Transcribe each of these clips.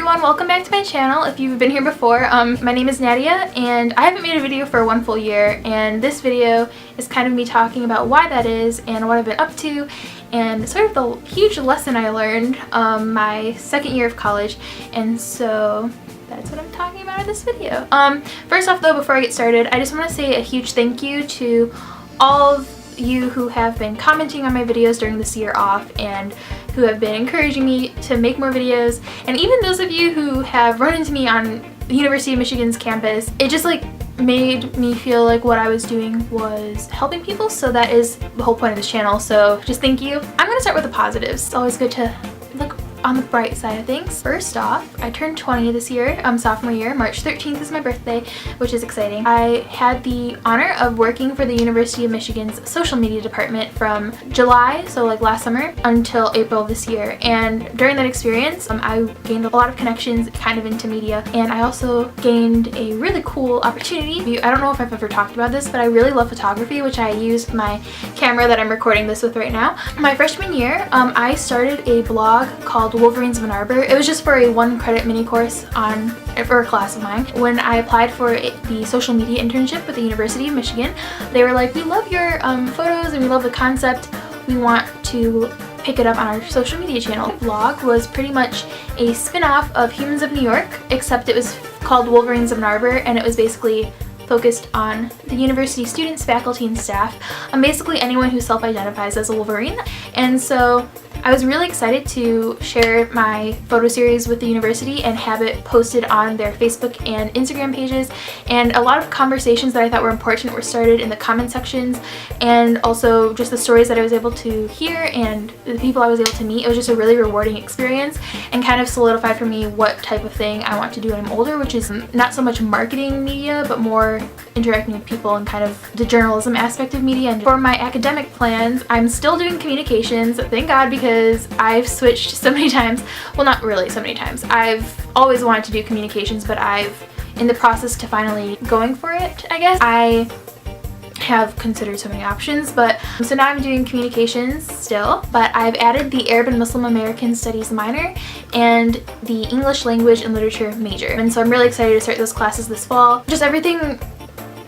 everyone, welcome back to my channel. If you've been here before, my name is Nadia and I haven't made a video for 1 full year, and this video is kind of me talking about why that is and what I've been up to and sort of the huge lesson I learned my second year of college, and so that's what I'm talking about in this video. First off though, before I get started, I just want to say a huge thank you to all of you who have been commenting on my videos during this year off and who have been encouraging me to make more videos, and even those of you who have run into me on the University of Michigan's campus. It just like made me feel like what I was doing was helping people, so that is the whole point of this channel, so just thank you. I'm gonna start with the positives. It's always good to look on the bright side of things. First off, I turned 20 this year, sophomore year. March 13th is my birthday, which is exciting. I had the honor of working for the University of Michigan's social media department from July, so like last summer, until April this year. And during that experience, I gained a lot of connections kind of into media, and I also gained a really cool opportunity. I don't know if I've ever talked about this, but I really love photography, which I used my camera that I'm recording this with right now. My freshman year, I started a blog called Wolverines of Ann Arbor. It was just for a 1-credit mini course for a class of mine. When I applied for the social media internship with the University of Michigan, they were like, we love your photos and we love the concept. We want to pick it up on our social media channel. The blog was pretty much a spin-off of Humans of New York, except it was called Wolverines of Ann Arbor, and it was basically focused on the university students, faculty, and staff. Basically anyone who self-identifies as a Wolverine. And so I was really excited to share my photo series with the university and have it posted on their Facebook and Instagram pages, and a lot of conversations that I thought were important were started in the comment sections, and also just the stories that I was able to hear and the people I was able to meet. It was just a really rewarding experience and kind of solidified for me what type of thing I want to do when I'm older, which is not so much marketing media but more interacting with people and kind of the journalism aspect of media. And for my academic plans, I'm still doing communications, thank God, because I've switched so many times. Well, not really so many times. I've always wanted to do communications, but I've in the process to finally going for it, I guess. I have considered so many options, but so now I'm doing communications still, but I've added the Arab and Muslim American Studies minor and the English language and literature major, and so I'm really excited to start those classes this fall. Just everything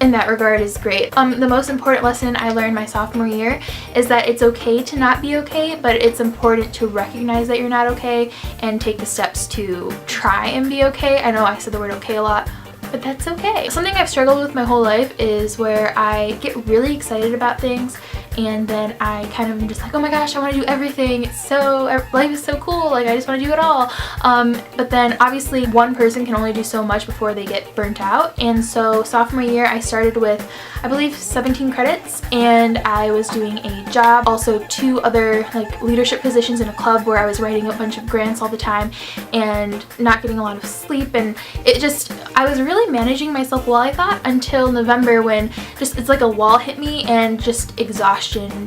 in that regard is great. The most important lesson I learned my sophomore year is that it's okay to not be okay, but it's important to recognize that you're not okay and take the steps to try and be okay. I know I said the word okay a lot, but that's okay. Something I've struggled with my whole life is where I get really excited about things and then I kind of am just like, oh my gosh, I want to do everything. It's so, life is so cool, like I just want to do it all. But then obviously one person can only do so much before they get burnt out, and so sophomore year I started with, I believe, 17 credits, and I was doing a job, also 2 other like leadership positions in a club where I was writing a bunch of grants all the time and not getting a lot of sleep, and it just, I was really managing myself well, I thought, until November when just it's like a wall hit me and just exhaustion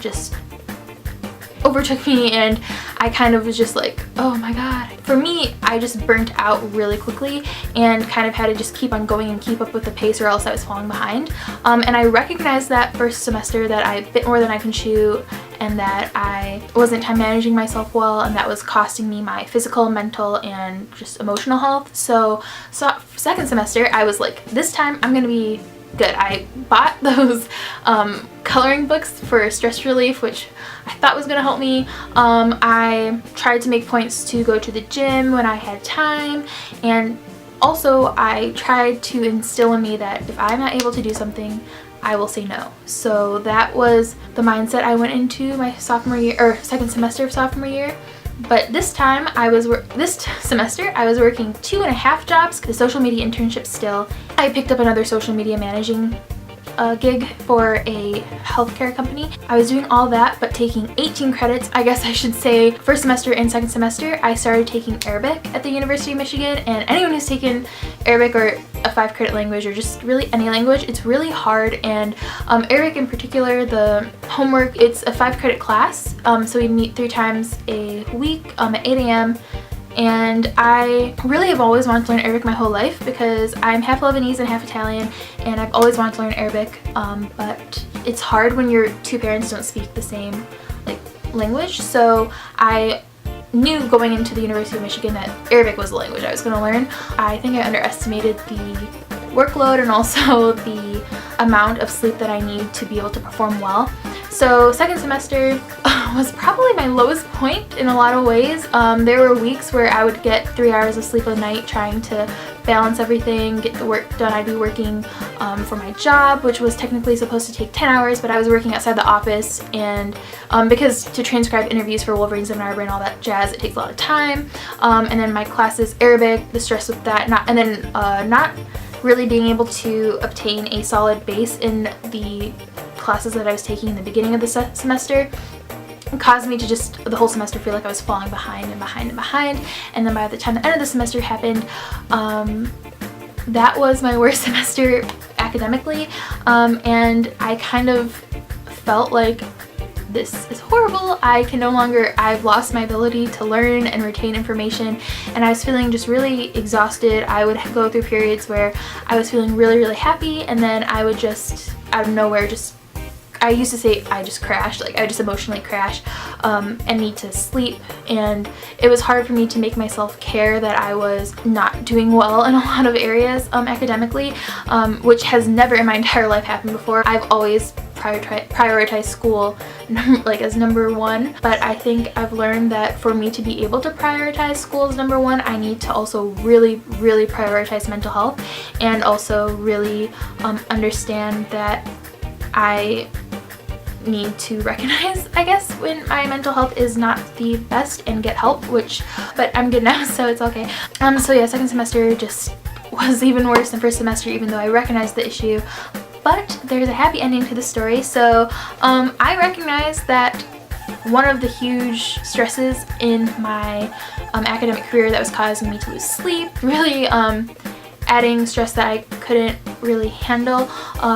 just overtook me, and I kind of was just like, oh my god. For me, I just burnt out really quickly and kind of had to just keep on going and keep up with the pace or else I was falling behind. And I recognized that first semester that I bit more than I can chew and that I wasn't time managing myself well, and that was costing me my physical, mental, and just emotional health. So second semester I was like, this time I'm gonna be good. I bought those coloring books for stress relief, which I thought was gonna help me. I tried to make points to go to the gym when I had time, and also I tried to instill in me that if I'm not able to do something, I will say no. So that was the mindset I went into my sophomore year, or second semester of sophomore year. But this time, this semester, I was working 2.5 jobs, the social media internship still. I picked up another social media managing gig for a healthcare company. I was doing all that but taking 18 credits, I guess I should say. First semester and second semester I started taking Arabic at the University of Michigan, and anyone who's taken Arabic or a 5-credit language or just really any language, it's really hard. And Arabic in particular, the homework, it's a 5-credit class, so we meet 3 times a week at 8 a.m. And I really have always wanted to learn Arabic my whole life because I'm half Lebanese and half Italian, and I've always wanted to learn Arabic, but it's hard when your 2 parents don't speak the same language. So I knew going into the University of Michigan that Arabic was the language I was going to learn. I think I underestimated the workload and also the amount of sleep that I need to be able to perform well. So second semester was probably my lowest point in a lot of ways. There were weeks where I would get 3 hours of sleep a night trying to balance everything, get the work done. I'd be working for my job, which was technically supposed to take 10 hours, but I was working outside the office, and because to transcribe interviews for Wolverine Seminar and all that jazz, it takes a lot of time. And then my classes, Arabic, the stress with that, not really being able to obtain a solid base in the classes that I was taking in the beginning of the semester caused me to just the whole semester feel like I was falling behind and behind and behind. And then by the time the end of the semester happened, that was my worst semester academically, and I kind of felt like this is horrible. I've lost my ability to learn and retain information, and I was feeling just really exhausted. I would go through periods where I was feeling really, really happy, and then I would just out of nowhere I used to say I just crashed, like I just emotionally crash and need to sleep, and it was hard for me to make myself care that I was not doing well in a lot of areas academically, which has never in my entire life happened before. I've always prioritized school like as number one, but I think I've learned that for me to be able to prioritize school as number one, I need to also really, really prioritize mental health, and also really understand that I need to recognize, I guess, when my mental health is not the best and get help, but I'm good now, so it's okay. So yeah, second semester just was even worse than first semester, even though I recognized the issue. But there's a happy ending to the story. So I recognize that one of the huge stresses in my academic career that was causing me to lose sleep, really adding stress that I couldn't really handle,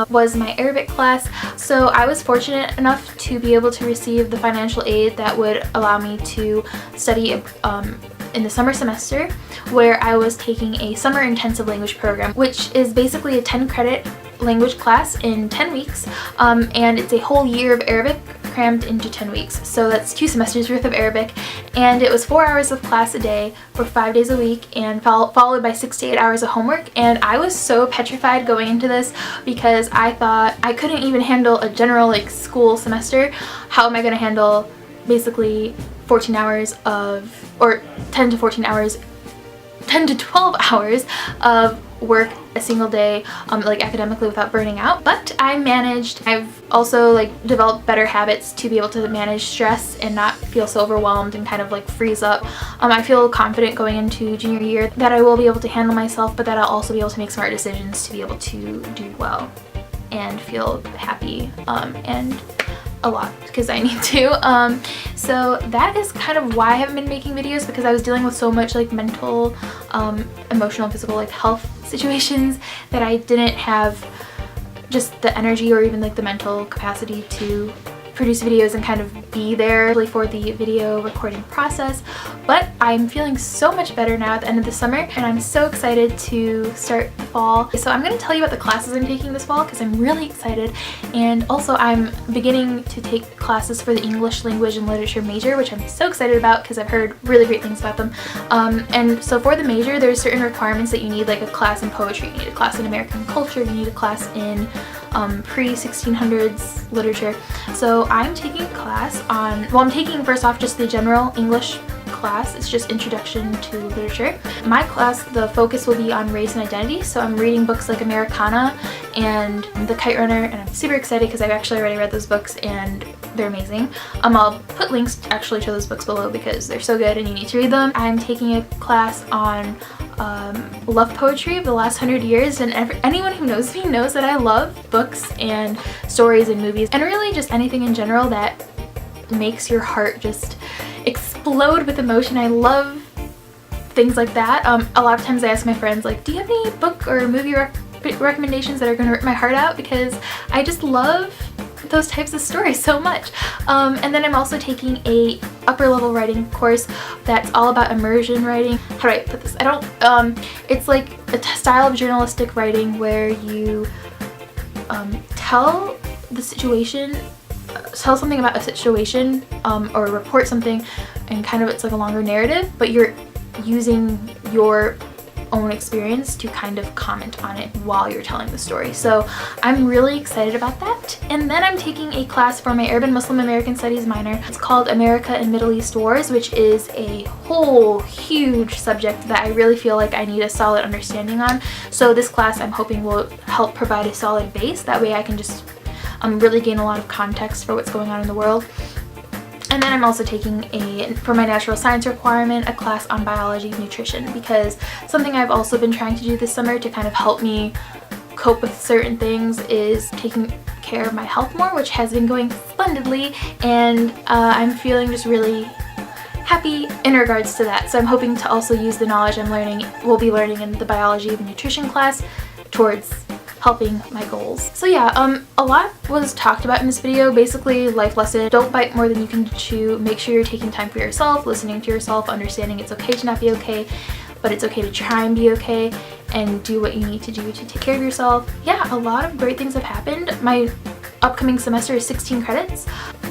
was my Arabic class. So I was fortunate enough to be able to receive the financial aid that would allow me to study in the summer semester, where I was taking a summer intensive language program, which is basically a 10-credit language class in 10 weeks, and it's a whole year of Arabic crammed into 10 weeks. So that's 2 semesters worth of Arabic, and it was 4 hours of class a day for 5 days a week, and followed by 6 to 8 hours of homework. And I was so petrified going into this because I thought I couldn't even handle a general like school semester. How am I going to handle basically 14 hours of, or 10 to 14 hours, 10 to 12 hours of work a single day, like academically, without burning out? But I managed. I've also like developed better habits to be able to manage stress and not feel so overwhelmed and kind of like freeze up. I feel confident going into junior year that I will be able to handle myself, but that I'll also be able to make smart decisions to be able to do well and feel happy and a lot, because I need to. So that is kind of why I haven't been making videos, because I was dealing with so much like mental, emotional, physical, like health situations that I didn't have just the energy or even like the mental capacity to produce videos and kind of be there for the video recording process. But I'm feeling so much better now at the end of the summer, and I'm so excited to start the fall. So I'm going to tell you about the classes I'm taking this fall, because I'm really excited. And also I'm beginning to take classes for the English language and literature major, which I'm so excited about because I've heard really great things about them. And so for the major, there's certain requirements that you need, like a class in poetry, you need a class in American culture, you need a class in pre-1600s literature. So I'm taking a class on, well, I'm taking first off just the general English class. It's just introduction to literature. My class, the focus will be on race and identity, so I'm reading books like Americanah and The Kite Runner, and I'm super excited because I've actually already read those books and they're amazing. I'll put links actually to those books below because they're so good and you need to read them. I'm taking a class on love poetry of the last 100 years, and anyone who knows me knows that I love books and stories and movies and really just anything in general that makes your heart just explode with emotion. I love things like that. A lot of times I ask my friends, like, do you have any book or movie recommendations that are going to rip my heart out, because I just love those types of stories so much. And then I'm also taking a upper level writing course that's all about immersion writing. How do I put this? It's like a style of journalistic writing where you tell something about a situation or report something and kind of it's like a longer narrative, but you're using your own experience to kind of comment on it while you're telling the story. So I'm really excited about that. And then I'm taking a class for my Arab and Muslim American Studies minor. It's called America and Middle East Wars, which is a whole huge subject that I really feel like I need a solid understanding on. So this class I'm hoping will help provide a solid base. That way I can just really gain a lot of context for what's going on in the world. And then I'm also taking for my natural science requirement, a class on biology and nutrition, because something I've also been trying to do this summer to kind of help me cope with certain things is taking care of my health more, which has been going splendidly, and I'm feeling just really happy in regards to that. So I'm hoping to also use the knowledge we'll be learning in the biology and nutrition class towards helping my goals. So yeah, a lot was talked about in this video. Basically, life lesson: don't bite more than you can chew. Make sure you're taking time for yourself, listening to yourself, understanding it's okay to not be okay, but it's okay to try and be okay, and do what you need to do to take care of yourself. Yeah, a lot of great things have happened. My upcoming semester is 16 credits.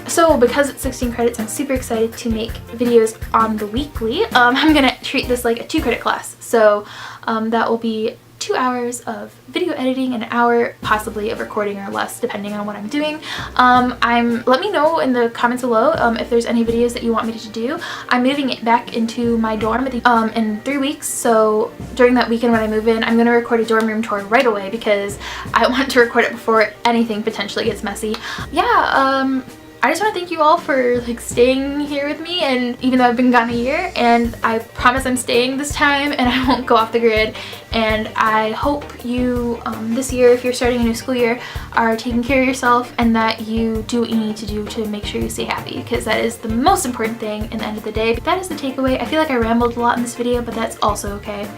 So because it's 16 credits, I'm super excited to make videos on the weekly. I'm gonna treat this like a 2-credit class. So that will be 2 hours of video editing, an hour possibly of recording or less depending on what I'm doing. Let me know in the comments below if there's any videos that you want me to do. I'm moving it back into my dorm in 3 weeks, so during that weekend when I move in, I'm going to record a dorm room tour right away because I want to record it before anything potentially gets messy. Yeah, I just want to thank you all for like staying here with me, and even though I've been gone a year, and I promise I'm staying this time and I won't go off the grid. And I hope you this year, if you're starting a new school year, are taking care of yourself and that you do what you need to do to make sure you stay happy, because that is the most important thing in the end of the day. But that is the takeaway. I feel like I rambled a lot in this video, but that's also okay.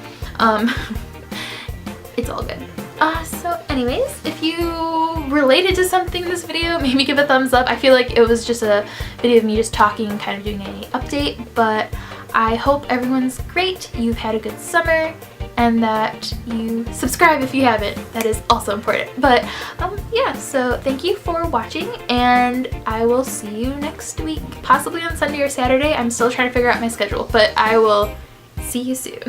It's all good. So anyways, if you related to something in this video, maybe give a thumbs up. I feel like it was just a video of me just talking and kind of doing an update, but I hope everyone's great, you've had a good summer, and that you subscribe if you haven't. That is also important. But yeah, so thank you for watching, and I will see you next week, possibly on Sunday or Saturday. I'm still trying to figure out my schedule, but I will see you soon.